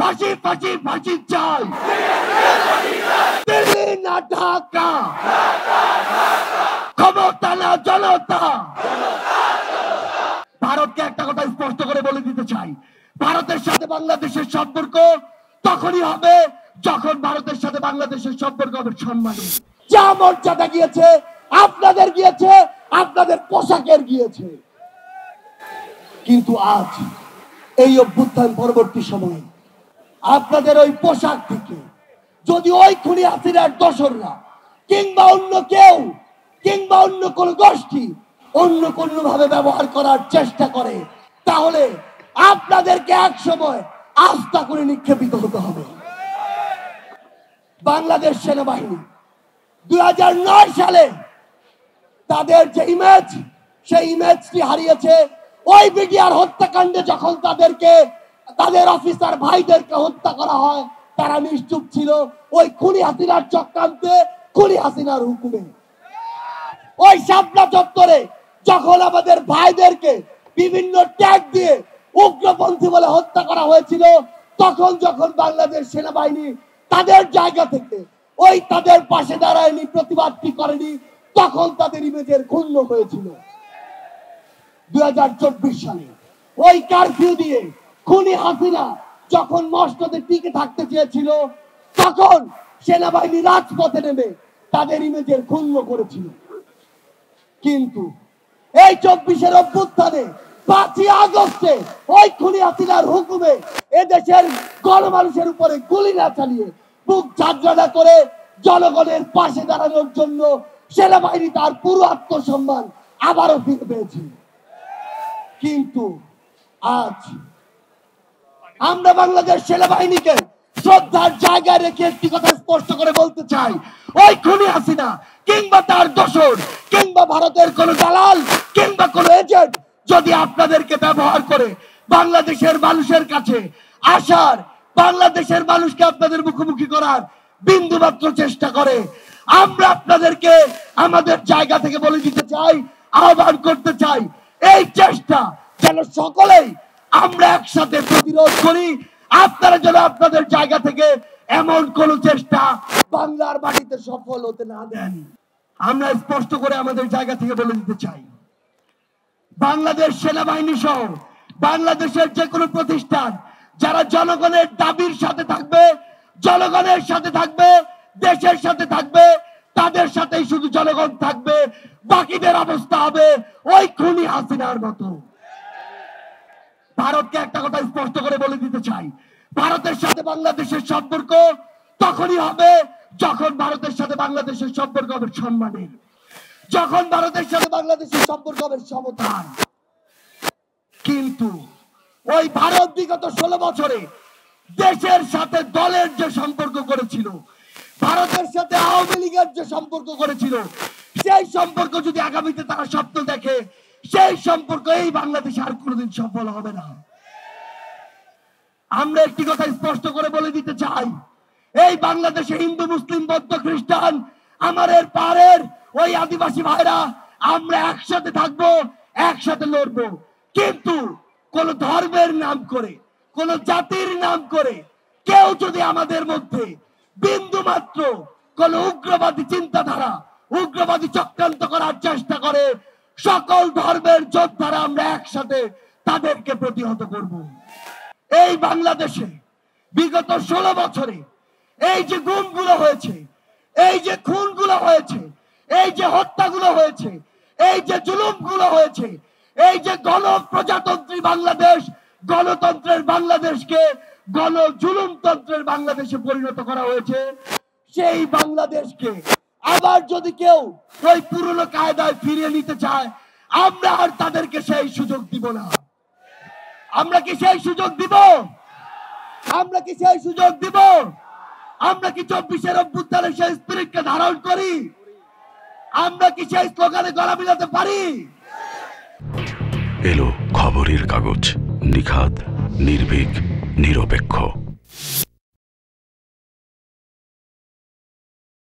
ফাঁসি ফাঁসি ফাঁসি চাই, দিল্লি না ঢাকা, ক্ষমতা না জনতা। ভারতকে একটা কথা স্পষ্ট করে বলে দিতে চাই, ভারতের সাথে বাংলাদেশের সম্পর্ক তখনই হবে যখন ভারতের সাথে বাংলাদেশের সম্পর্ক হবে সম্মানী। যা মর্যাদা গিয়েছে আপনাদের গিয়েছে, আপনাদের পোশাকের গিয়েছে, কিন্তু আজ এই অভ্যুত্থান পরবর্তী সময়ে আপনাদের ওই পোশাক থেকে যদি ওই খুনি হাসিনার দোসররা কিংবা অন্য কেউ কিংবা অন্য কোন গোষ্ঠী অন্য কোনো ভাবে ব্যবহার করার চেষ্টা করে, তাহলে আপনাদেরকে এক সময় আস্থা করে নিক্ষেপিত হতে হবে। বাংলাদেশ সেনাবাহিনী 2009 সালে তাদের যে ইমেজ, সেই ইমেজটি হারিয়েছে। ওই বিডিআর হত্যাকাণ্ডে যখন তাদের অফিসার ভাইদেরকে হত্যা করা হয়, তারা নিশ্চুপ ছিল ওই খুনি হাসিনার চক্রান্তে, খুনি হাসিনার হুকুমে। ওই শাপলা চত্বরে যখন আমাদের ভাইদেরকে বিভিন্ন ট্যাগ দিয়ে উগ্রপন্থী বলে হত্যা করা হয়েছিল, তখন যখন বাংলাদেশ সেনাবাহিনী তাদের জায়গা থেকে ওই তাদের পাশে দাঁড়ায়নি, প্রতিবাদটি করেনি, তখন তাদের ইমেজের ক্ষুণ্ণ হয়েছিল। 2024 সালে ওই কারফিউ দিয়ে খুনি হাসিনা যখন মসনদে টিকে থাকতে চেয়েছিল, তখন সেনাবাহিনী রাজপথে নেমে তাদের ইমেজের ক্ষুণ্ণ করেছিল। কিন্তু এই 24-এর অভ্যুত্থানে 5ই আগস্টে ওই খুনি হাসিনার হুকুমে এদেশের গণমানুষের উপরে গুলি না চালিয়ে বুক ঝাঁঝরা করে জনগণের পাশে দাঁড়ানোর জন্য সেনাবাহিনী তার পুরো আত্মসম্মান আবারও ফিরে পেয়েছে। কিন্তু আজ আমরা বাংলাদেশ সেনাবাহিনীকে শ্রদ্ধার জায়গায় রেখে একটি কথা স্পষ্ট করে বলতে চাই, ওই খুনি হাসিনা কিংবা তার দোসর কিংবা ভারতের কোন দালাল কিংবা কোন এজেন্ট যদি আপনাদেরকে ব্যবহার করে বাংলাদেশের মানুষের কাছে আসার, বাংলাদেশের মানুষকে আপনাদের মুখোমুখি করার বিন্দুমাত্র চেষ্টা করে, আমরা আপনাদেরকে আমাদের জায়গা থেকে বলে দিতে চাই, আহ্বান করতে চাই, এই চেষ্টা যেন সকলেই আমরা একসাথে প্রতিরোধ করি। আপনারা যেন আপনাদের জায়গা থেকে এমন কোন চেষ্টা বাংলার মাটিতে সফল হতে না দেন। আমরা স্পষ্ট করে আমাদের জায়গা থেকে বলে দিতে চাই, বাংলাদেশ সেনাবাহিনী সহ বাংলাদেশের যে কোনো প্রতিষ্ঠান যারা জনগণের দাবির সাথে থাকবে, জনগণের সাথে থাকবে, দেশের সাথে থাকবে, তাদের সাথেই শুধু জনগণ থাকবে, বাকিদের অবস্থা হবে ওই খুনি হাসিনার মতো। ভারতকে একটা কথা স্পষ্ট করে বলে দিতে চাই, ভারতের সাথে বাংলাদেশের সম্পর্ক তখনই হবে যখন ভারতের সাথে বাংলাদেশের সম্পর্ক হবে সম্মানের, যখন ভারতের সাথে বাংলাদেশের সম্পর্ক হবে সমতার। কিন্তু ওই ভারত বিগত 16 বছরে দেশের সাথে দলের যে সম্পর্ক করেছিল, ভারতের সাথে আওয়ামী লীগের যে সম্পর্ক করেছিল, সেই সম্পর্ক যদি আগামীতে তারা স্বপ্ন দেখে, সেই সম্পর্ক এই বাংলাদেশে আর কোনোদিন সফল হবে না। আমরা একটি কথা স্পষ্ট করে বলে দিতে চাই, এই বাংলাদেশে হিন্দু, মুসলিম, বৌদ্ধ, খ্রিস্টান, আমাদের পাহাড়ের ওই আদিবাসী ভাইরা আমরা একসাথে থাকবো, একসাথে লড়বো। কিন্তু কোন ধর্মের নাম করে, কোন জাতির নাম করে কেউ যদি আমাদের মধ্যে বিন্দু মাত্র কোন উগ্রবাদী চিন্তাধারা, উগ্রবাদী চক্রান্ত করার চেষ্টা করে, সকল ধর্মের যোদ্ধারা আমরা একসাথে তাদেরকে প্রতিহত করব। এই বাংলাদেশে বিগত 16 বছরে এই যে গুমগুলো হয়েছে, এই যে খুনগুলো হয়েছে, এই যে হত্যাগুলো হয়েছে, এই যে জুলুমগুলো হয়েছে, এই যে গণপ্রজাতন্ত্রী বাংলাদেশ, গণতন্ত্রের বাংলাদেশকে গণজুলুমতন্ত্রের বাংলাদেশে পরিণত করা হয়েছে, সেই বাংলাদেশকে আবার যদি কেউ ওই পুরনো কায়দায় ফিরিয়ে নিতে চায়, আমরা আর তাদেরকে সেই সুযোগ দিব না। আমরা কি সেই সুযোগ দিব? আমরা কি সেই সুযোগ দিব? আমরা কি 24-এর অভ্যুত্থানের সেই স্পিরিটকে ধারণ করি? আমরা কি সেই স্লোগানে গলা মিলাতে পারি? এলো খবরের কাগজ, নিখাত, নির্ভীক, নিরপেক্ষ।